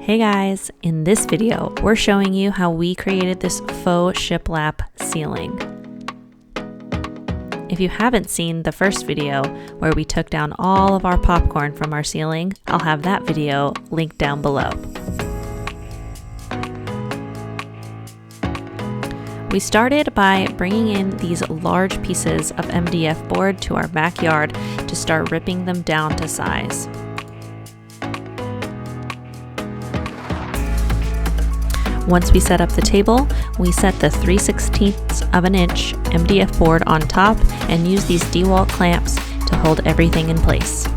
Hey guys, in this video, we're showing you how we created this faux shiplap ceiling. If you haven't seen the first video where we took down all of our popcorn from our ceiling, I'll have that video linked down below. We started by bringing in these large pieces of MDF board to our backyard to start ripping them down to size. Once we set up the table, we set the 3/16 of an inch MDF board on top and use these DeWalt clamps to hold everything in place.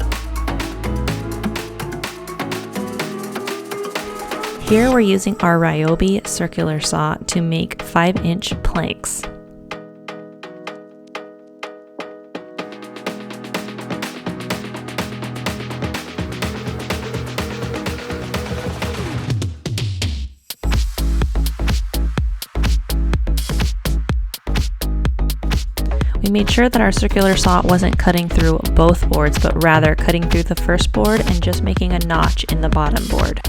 Here we're using our Ryobi circular saw to make 5-inch planks. We made sure that our circular saw wasn't cutting through both boards, but rather cutting through the first board and just making a notch in the bottom board.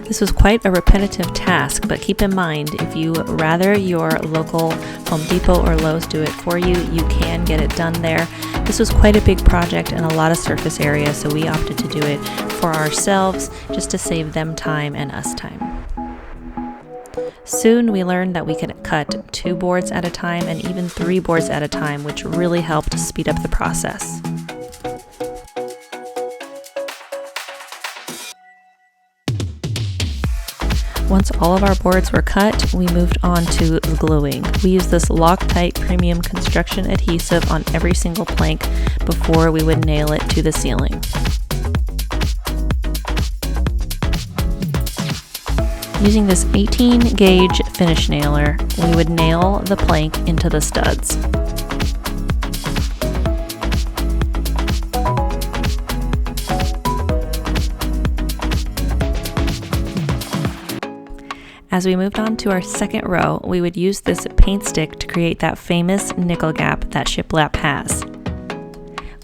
This was quite a repetitive task, but keep in mind, if you rather your local Home Depot or Lowe's do it for you, you can get it done there. This was quite a big project and a lot of surface area, so we opted to do it for ourselves just to save them time and us time. Soon we learned that we could cut 2 boards at a time and even 3 boards at a time, which really helped speed up the process. Once all of our boards were cut, we moved on to gluing. We used this Loctite premium construction adhesive on every single plank before we would nail it to the ceiling. Using this 18 gauge finish nailer, we would nail the plank into the studs. As we moved on to our second row, we would use this paint stick to create that famous nickel gap that Shiplap has.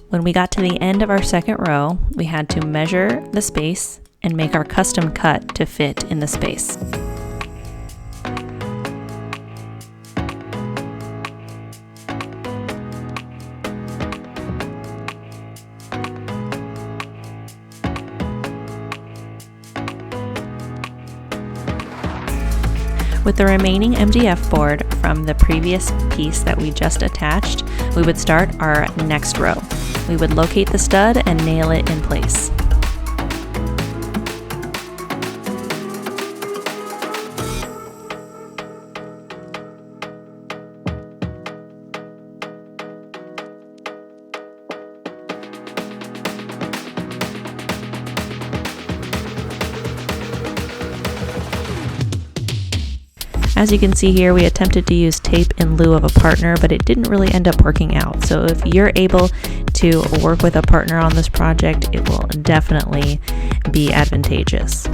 When we got to the end of our second row, we had to measure the space and make our custom cut to fit in the space. With the remaining MDF board from the previous piece that we just attached, we would start our next row. We would locate the stud and nail it in place. As you can see here, we attempted to use tape in lieu of a partner, but it didn't really end up working out. So if you're able to work with a partner on this project, it will definitely be advantageous.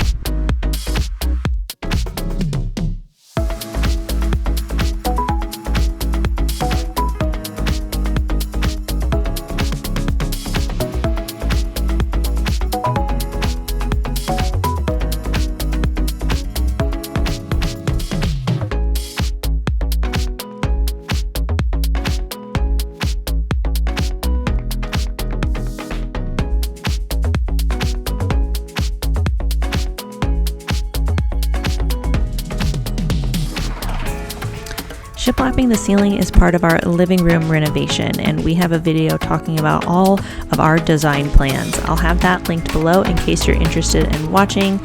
Shiplapping the ceiling is part of our living room renovation, and we have a video talking about all of our design plans. I'll have that linked below in case you're interested in watching.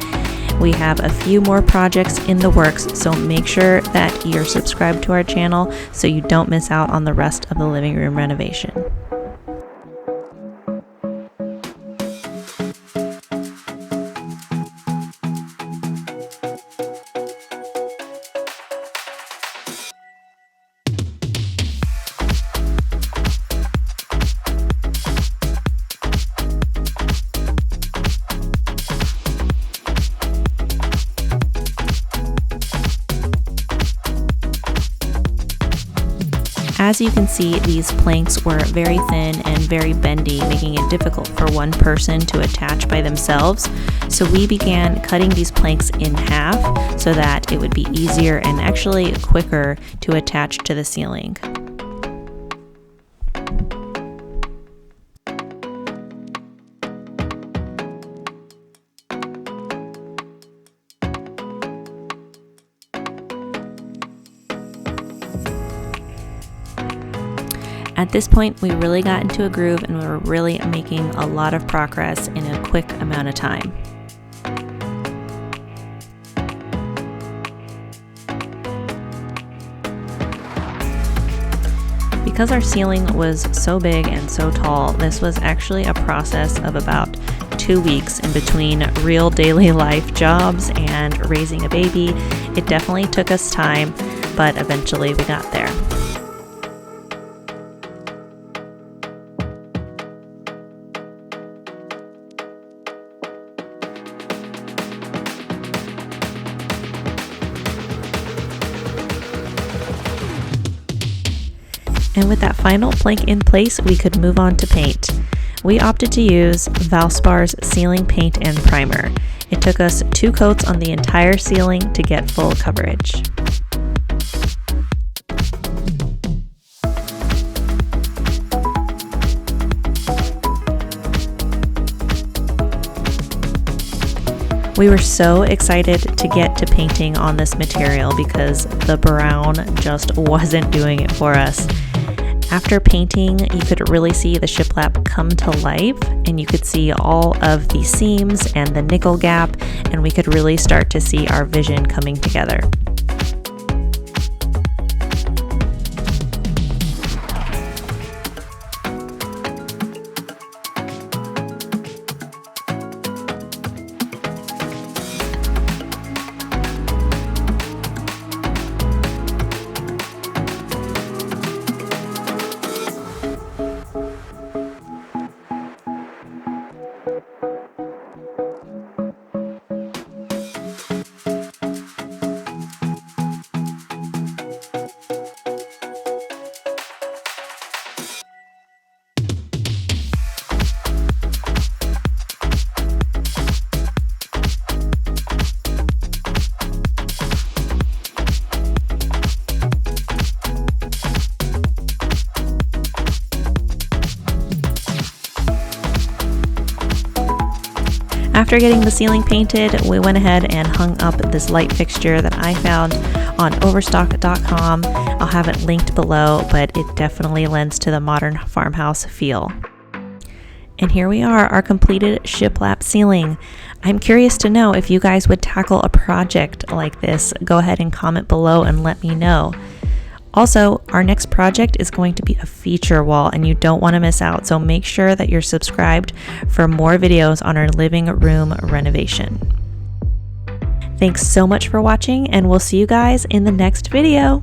We have a few more projects in the works, so make sure that you're subscribed to our channel so you don't miss out on the rest of the living room renovation. As you can see, these planks were very thin and very bendy, making it difficult for one person to attach by themselves. So we began cutting these planks in half so that it would be easier and actually quicker to attach to the ceiling. At this point, we really got into a groove and we were really making a lot of progress in a quick amount of time. Because our ceiling was so big and so tall, this was actually a process of about 2 weeks in between real daily life jobs and raising a baby. It definitely took us time, but eventually we got there. And with that final plank in place, we could move on to paint. We opted to use Valspar's ceiling paint and primer. It took us 2 coats on the entire ceiling to get full coverage. We were so excited to get to painting on this material because the brown just wasn't doing it for us. After painting, you could really see the shiplap come to life, and you could see all of the seams and the nickel gap, and we could really start to see our vision coming together. After getting the ceiling painted, we went ahead and hung up this light fixture that I found on overstock.com. I'll have it linked below, but it definitely lends to the modern farmhouse feel. And here we are, our completed shiplap ceiling. I'm curious to know if you guys would tackle a project like this. Go ahead and comment below and let me know. Also, our next project is going to be a feature wall and you don't want to miss out, so make sure that you're subscribed for more videos on our living room renovation. Thanks so much for watching, and we'll see you guys in the next video.